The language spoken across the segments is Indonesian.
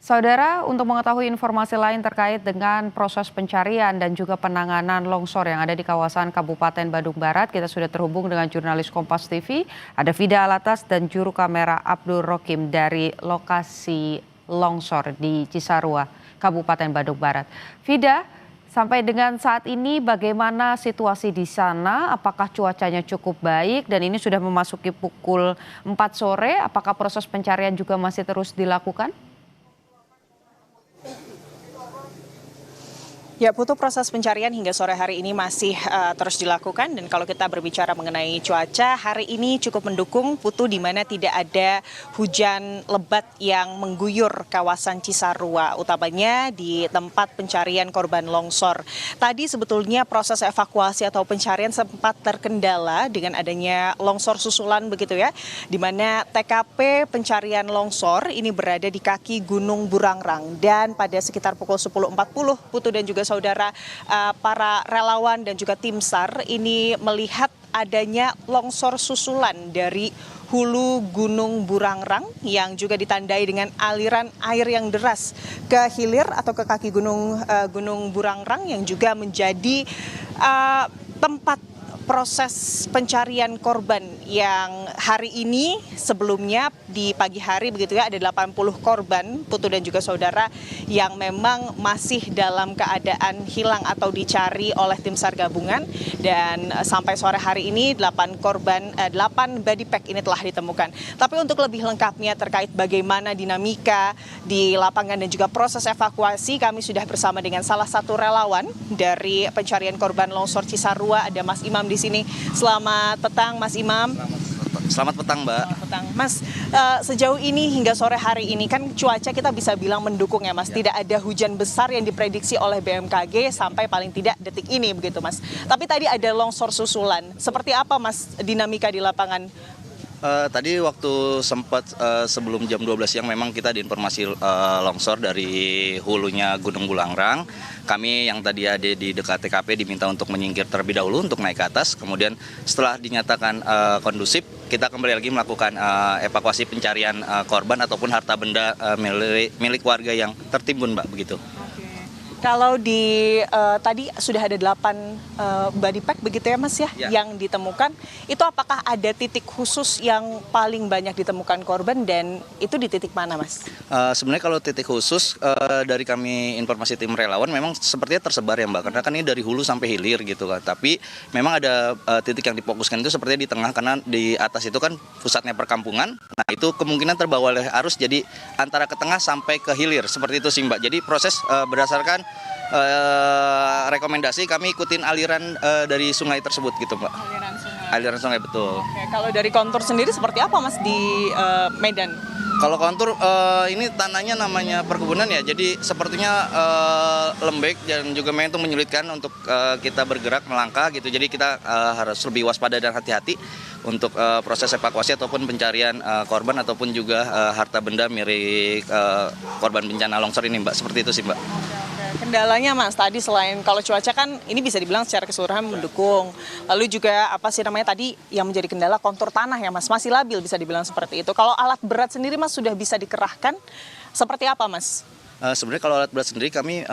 Saudara, untuk mengetahui informasi lain terkait dengan proses pencarian dan juga penanganan longsor yang ada di kawasan Kabupaten Bandung Barat, kita sudah terhubung dengan jurnalis Kompas TV, ada Vida Alatas dan juru kamera Abdul Rokim dari lokasi longsor di Cisarua, Kabupaten Bandung Barat. Vida, sampai dengan saat ini bagaimana situasi di sana? Apakah cuacanya cukup baik dan ini sudah memasuki pukul 4 sore? Apakah proses pencarian juga masih terus dilakukan? Ya, Putu, proses pencarian hingga sore hari ini masih terus dilakukan, dan kalau kita berbicara mengenai cuaca, hari ini cukup mendukung, Putu, di mana tidak ada hujan lebat yang mengguyur kawasan Cisarua, utamanya di tempat pencarian korban longsor. Tadi sebetulnya proses evakuasi atau pencarian sempat terkendala dengan adanya longsor susulan begitu ya, di mana TKP pencarian longsor ini berada di kaki Gunung Burangrang, dan pada sekitar pukul 10.40, Putu dan juga saudara, para relawan dan juga tim SAR ini melihat adanya longsor susulan dari hulu Gunung Burangrang yang juga ditandai dengan aliran air yang deras ke hilir atau ke kaki Gunung Burangrang, yang juga menjadi tempat proses pencarian korban yang hari ini sebelumnya di pagi hari begitu ya, ada 80 korban, Putu dan juga saudara, yang memang masih dalam keadaan hilang atau dicari oleh tim SAR gabungan, dan sampai sore hari ini 8 body pack ini telah ditemukan. Tapi untuk lebih lengkapnya terkait bagaimana dinamika di lapangan dan juga proses evakuasi, kami sudah bersama dengan salah satu relawan dari pencarian korban longsor Cisarua, ada Mas Imam di sini. Selamat petang, Mas Imam. Selamat petang, Mbak. Selamat petang, Mas. Sejauh ini hingga sore hari ini kan cuaca kita bisa bilang mendukung ya, Mas. Tidak ada hujan besar yang diprediksi oleh BMKG sampai paling tidak detik ini begitu, Mas. Tapi tadi ada longsor susulan. Seperti apa, Mas, dinamika di lapangan? Tadi waktu sempat sebelum jam 12 siang memang kita diinformasi longsor dari hulunya Gunung Burangrang. Kami yang tadi ada di dekat TKP diminta untuk menyingkir terlebih dahulu untuk naik ke atas. Kemudian setelah dinyatakan kondusif, kita kembali lagi melakukan evakuasi pencarian korban ataupun harta benda milik warga yang tertimbun, Mbak, begitu. Kalau di tadi sudah ada 8 body pack begitu ya, Mas ya, yang ditemukan. Itu apakah ada titik khusus yang paling banyak ditemukan korban, dan itu di titik mana, Mas? Sebenarnya kalau titik khusus dari kami informasi tim relawan memang sepertinya tersebar ya, Mbak, karena kan ini dari hulu sampai hilir gitu kan. Tapi memang ada titik yang difokuskan itu sepertinya di tengah, karena di atas itu kan pusatnya perkampungan. Nah, itu kemungkinan terbawa oleh arus, jadi antara ke tengah sampai ke hilir seperti itu sih, Mbak. Jadi proses berdasarkan rekomendasi kami ikutin aliran dari sungai tersebut gitu, Mbak. Aliran sungai, betul. Oke, kalau dari kontur sendiri seperti apa, Mas, di Medan? Kalau kontur ini tanahnya namanya perkebunan ya, jadi sepertinya lembek dan juga memang itu menyulitkan untuk kita bergerak melangkah gitu. Jadi kita harus lebih waspada dan hati-hati untuk proses evakuasi ataupun pencarian korban ataupun juga harta benda milik korban bencana longsor ini, Mbak. Seperti itu sih, Mbak. Kendalanya, Mas, tadi selain kalau cuaca kan ini bisa dibilang secara keseluruhan mendukung. Lalu juga tadi yang menjadi kendala kontur tanah ya, Mas, masih labil bisa dibilang seperti itu. Kalau alat berat sendiri, Mas, sudah bisa dikerahkan seperti apa, Mas? Sebenarnya kalau alat berat sendiri kami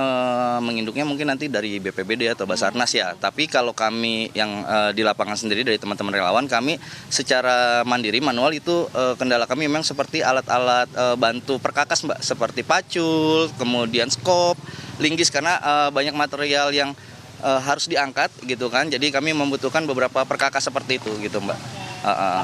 menginduknya mungkin nanti dari BPBD atau Basarnas ya. Tapi kalau kami yang di lapangan sendiri dari teman-teman relawan, kami secara mandiri manual itu kendala kami memang seperti alat-alat bantu perkakas, Mbak, seperti pacul, kemudian skop, linggis, karena banyak material yang harus diangkat gitu kan. Jadi kami membutuhkan beberapa perkakas seperti itu gitu, Mbak.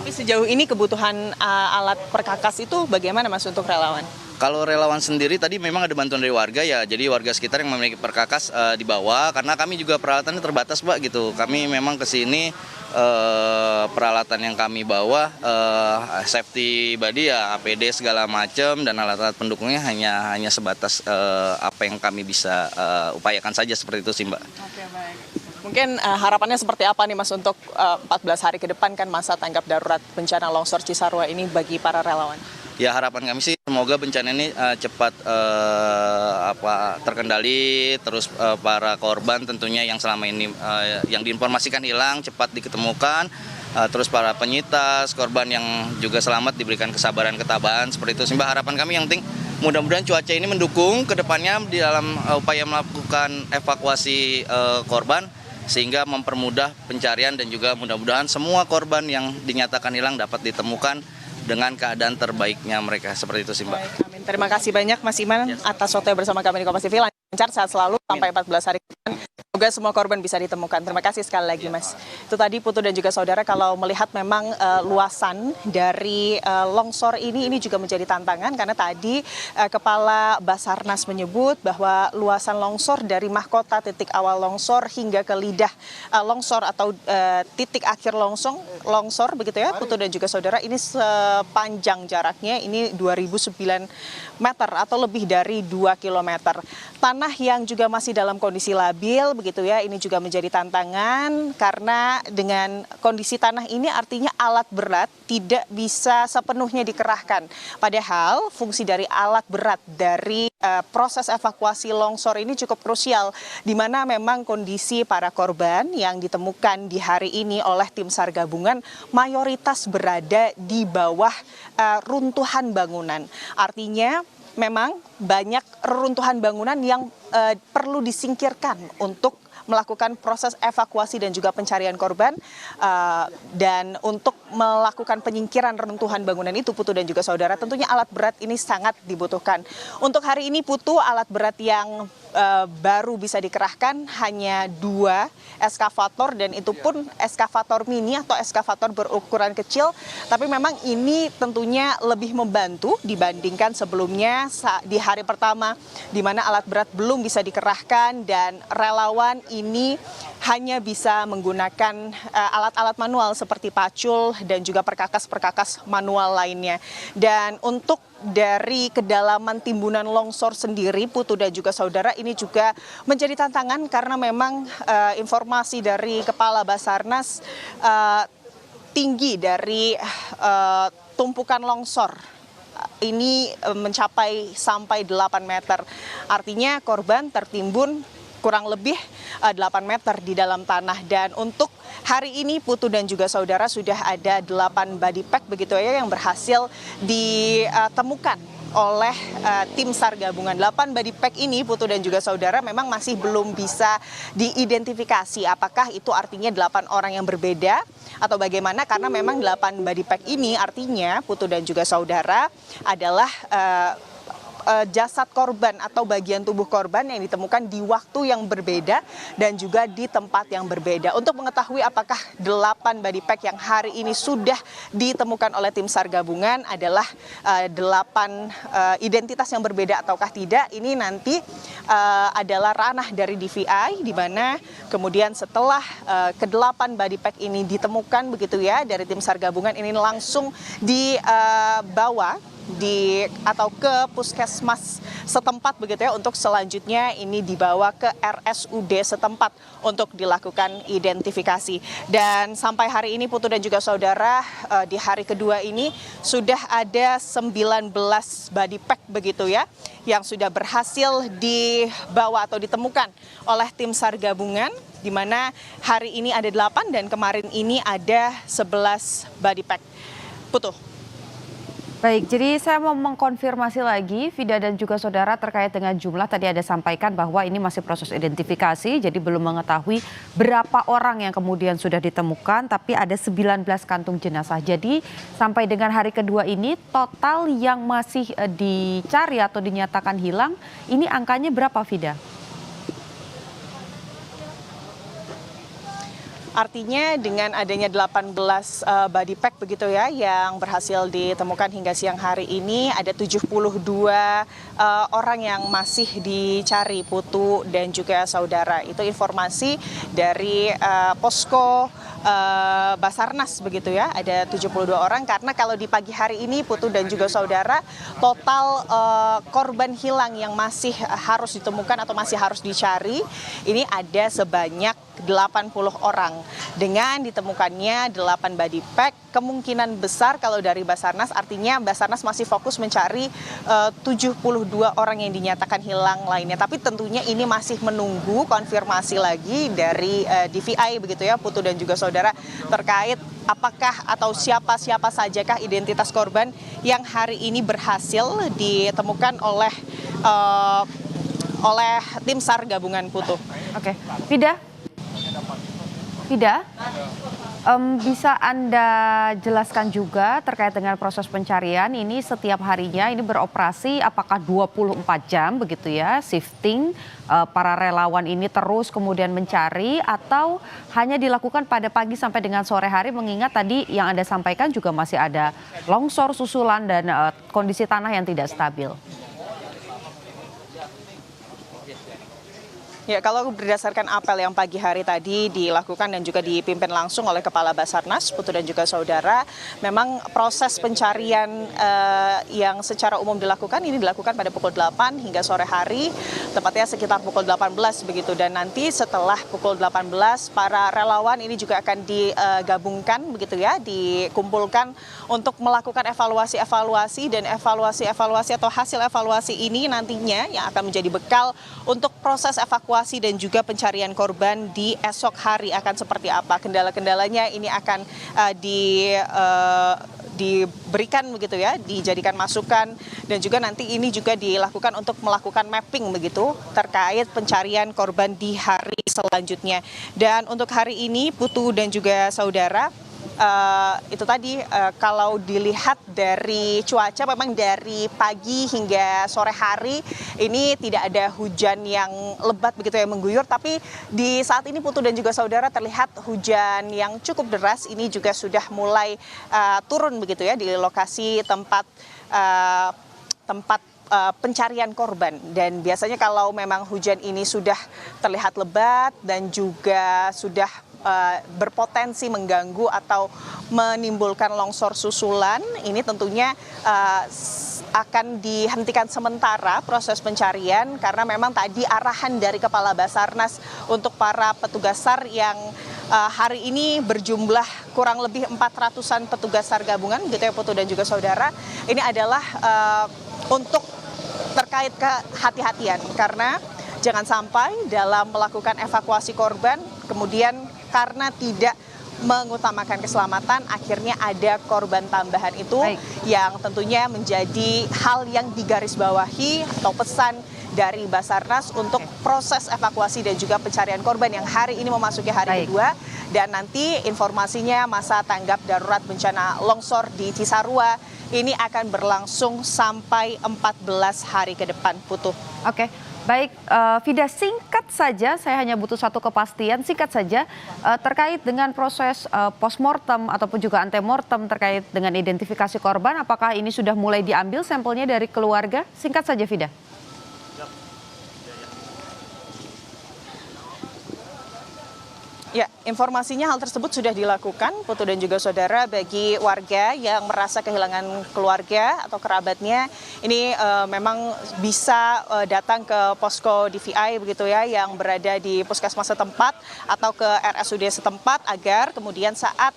Tapi sejauh ini kebutuhan alat perkakas itu bagaimana, Mas, untuk relawan? Kalau relawan sendiri tadi memang ada bantuan dari warga ya, jadi warga sekitar yang memiliki perkakas dibawa, karena kami juga peralatannya terbatas, Mbak, gitu. Kami memang ke sini peralatan yang kami bawa safety body ya, APD segala macam, dan alat-alat pendukungnya hanya sebatas apa yang kami bisa upayakan saja, seperti itu sih, Mbak. Oke, baik. Mungkin harapannya seperti apa nih, Mas, untuk 14 hari ke depan kan masa tanggap darurat bencana longsor Cisarua ini bagi para relawan? Ya, harapan kami sih semoga bencana ini cepat terkendali, terus para korban tentunya yang selama ini yang diinformasikan hilang cepat diketemukan, terus para penyintas korban yang juga selamat diberikan kesabaran ketabahan, seperti itu sih, Mbak. Harapan kami yang penting mudah-mudahan cuaca ini mendukung ke depannya di dalam upaya melakukan evakuasi korban sehingga mempermudah pencarian dan juga mudah-mudahan semua korban yang dinyatakan hilang dapat ditemukan dengan keadaan terbaiknya mereka. Seperti itu sih, Mbak. Baik, amin. Terima kasih banyak Mas Iman atas waktu bersama kami di Kompas TV. Lancar sehat selalu sampai 14 hari ke depan. Semoga semua korban bisa ditemukan. Terima kasih sekali lagi, Mas. Itu tadi Putu dan juga saudara, kalau melihat memang luasan dari longsor ini juga menjadi tantangan karena tadi Kepala Basarnas menyebut bahwa luasan longsor dari mahkota titik awal longsor hingga ke lidah longsor atau titik akhir longsor begitu ya, Putu dan juga saudara, ini sepanjang jaraknya ini 2009 meter atau lebih dari 2 kilometer. Tanah yang juga masih dalam kondisi labil begitu ya, ini juga menjadi tantangan karena dengan kondisi tanah ini artinya alat berat tidak bisa sepenuhnya dikerahkan. Padahal fungsi dari alat berat dari proses evakuasi longsor ini cukup krusial, di mana memang kondisi para korban yang ditemukan di hari ini oleh tim SAR gabungan mayoritas berada di bawah runtuhan bangunan. Artinya memang banyak reruntuhan bangunan yang perlu disingkirkan untuk melakukan proses evakuasi dan juga pencarian korban, dan untuk melakukan penyingkiran reruntuhan bangunan itu, Putu dan juga saudara, tentunya alat berat ini sangat dibutuhkan. Untuk hari ini, Putu, alat berat yang baru bisa dikerahkan hanya 2 eskavator, dan itu pun eskavator mini atau eskavator berukuran kecil, tapi memang ini tentunya lebih membantu dibandingkan sebelumnya di hari pertama di mana alat berat belum bisa dikerahkan dan relawan ini hanya bisa menggunakan alat-alat manual seperti pacul dan juga perkakas-perkakas manual lainnya. Dan untuk dari kedalaman timbunan longsor sendiri, Putu dan juga saudara, ini juga menjadi tantangan karena memang informasi dari Kepala Basarnas tinggi dari tumpukan longsor ini mencapai sampai 8 meter. Artinya korban tertimbun kurang lebih 8 meter di dalam tanah. Dan untuk hari ini, Putu dan juga saudara, sudah ada 8 body pack begitu ya yang berhasil ditemukan oleh tim SAR gabungan. 8 body pack ini, Putu dan juga saudara, memang masih belum bisa diidentifikasi apakah itu artinya 8 orang yang berbeda atau bagaimana, karena memang 8 body pack ini artinya, Putu dan juga saudara, adalah jasad korban atau bagian tubuh korban yang ditemukan di waktu yang berbeda dan juga di tempat yang berbeda. Untuk mengetahui apakah 8 body pack yang hari ini sudah ditemukan oleh tim SAR gabungan adalah 8 identitas yang berbeda ataukah tidak, ini nanti adalah ranah dari DVI, di mana kemudian setelah ke-8 body pack ini ditemukan begitu ya dari tim SAR gabungan, ini langsung dibawa atau ke puskesmas setempat begitu ya, untuk selanjutnya ini dibawa ke RSUD setempat untuk dilakukan identifikasi. Dan sampai hari ini, Putu dan juga saudara, di hari kedua ini sudah ada 19 body pack begitu ya yang sudah berhasil dibawa atau ditemukan oleh tim SAR gabungan, di mana hari ini ada 8 dan kemarin ini ada 11 body pack. Putu. Baik, jadi saya mau mengkonfirmasi lagi, Vida dan juga saudara, terkait dengan jumlah. Tadi ada sampaikan bahwa ini masih proses identifikasi, jadi belum mengetahui berapa orang yang kemudian sudah ditemukan, tapi ada 19 kantung jenazah. Jadi sampai dengan hari kedua ini, total yang masih dicari atau dinyatakan hilang, ini angkanya berapa, Vida? Artinya dengan adanya 18 body pack begitu ya yang berhasil ditemukan hingga siang hari ini, ada 72 orang yang masih dicari, Putu dan juga saudara. Itu informasi dari posko Basarnas begitu ya, ada 72 orang, karena kalau di pagi hari ini, Putu dan juga saudara, total korban hilang yang masih harus ditemukan atau masih harus dicari ini ada sebanyak 80 orang. Dengan ditemukannya 8 body pack, kemungkinan besar kalau dari Basarnas, artinya Basarnas masih fokus mencari 72 orang yang dinyatakan hilang lainnya. Tapi tentunya ini masih menunggu konfirmasi lagi dari DVI begitu ya, Putu dan juga saudara, terkait apakah atau siapa-siapa sajakah identitas korban yang hari ini berhasil ditemukan oleh tim SAR gabungan Putu. Oke, Vida, bisa Anda jelaskan juga terkait dengan proses pencarian ini setiap harinya ini beroperasi apakah 24 jam begitu ya, shifting para relawan ini terus kemudian mencari atau hanya dilakukan pada pagi sampai dengan sore hari mengingat tadi yang Anda sampaikan juga masih ada longsor susulan dan kondisi tanah yang tidak stabil. Ya, kalau berdasarkan apel yang pagi hari tadi dilakukan dan juga dipimpin langsung oleh Kepala Basarnas, Putu dan juga saudara, memang proses pencarian yang secara umum dilakukan ini dilakukan pada pukul 8 hingga sore hari, tepatnya sekitar pukul 18 begitu. Dan nanti setelah pukul 18 para relawan ini juga akan digabungkan begitu ya, dikumpulkan untuk melakukan evaluasi dan evaluasi atau hasil evaluasi ini nantinya yang akan menjadi bekal untuk proses evakuasi dan juga pencarian korban di esok hari akan seperti apa. Kendala-kendalanya ini akan diberikan begitu ya, dijadikan masukan dan juga nanti ini juga dilakukan untuk melakukan mapping begitu terkait pencarian korban di hari selanjutnya. Dan untuk hari ini Putu dan juga saudara, itu tadi kalau dilihat dari cuaca memang dari pagi hingga sore hari ini tidak ada hujan yang lebat begitu yang mengguyur, tapi di saat ini Putu dan juga saudara terlihat hujan yang cukup deras ini juga sudah mulai turun begitu ya di lokasi tempat pencarian korban. Dan biasanya kalau memang hujan ini sudah terlihat lebat dan juga sudah berpotensi mengganggu atau menimbulkan longsor susulan, ini tentunya akan dihentikan sementara proses pencarian karena memang tadi arahan dari Kepala Basarnas untuk para petugas SAR yang hari ini berjumlah kurang lebih 400-an petugas SAR gabungan gitu ya Putu dan juga saudara, ini adalah untuk terkait kehati-hatian karena jangan sampai dalam melakukan evakuasi korban kemudian karena tidak mengutamakan keselamatan akhirnya ada korban tambahan itu. Baik. Yang tentunya menjadi hal yang digarisbawahi atau pesan dari Basarnas untuk proses evakuasi dan juga pencarian korban yang hari ini memasuki hari kedua dan nanti informasinya masa tanggap darurat bencana longsor di Cisarua ini akan berlangsung sampai 14 hari ke depan, Putu. Oke. Baik, Vida, singkat saja, saya hanya butuh satu kepastian, singkat saja, terkait dengan proses postmortem ataupun juga antemortem terkait dengan identifikasi korban, apakah ini sudah mulai diambil sampelnya dari keluarga? Singkat saja, Vida. Ya, informasinya hal tersebut sudah dilakukan, Putu dan juga saudara, bagi warga yang merasa kehilangan keluarga atau kerabatnya. Ini memang bisa datang ke posko DVI begitu ya, yang berada di puskesmas setempat atau ke RSUD setempat agar kemudian saat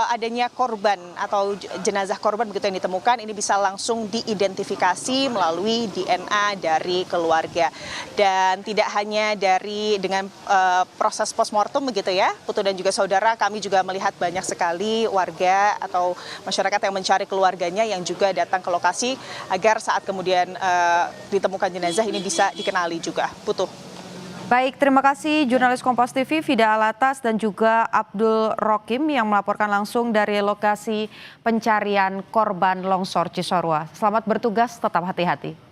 adanya korban atau jenazah korban begitu yang ditemukan, ini bisa langsung diidentifikasi melalui DNA dari keluarga. Dan tidak hanya dengan proses postmortem begitu ya, Putu dan juga saudara, kami juga melihat banyak sekali warga atau masyarakat yang mencari keluarganya yang juga datang ke lokasi agar saat kemudian ditemukan jenazah ini bisa dikenali juga, Putu. Baik, terima kasih jurnalis Kompas TV Vida Alatas dan juga Abdul Rokim yang melaporkan langsung dari lokasi pencarian korban longsor Cisarua. Selamat bertugas, tetap hati-hati.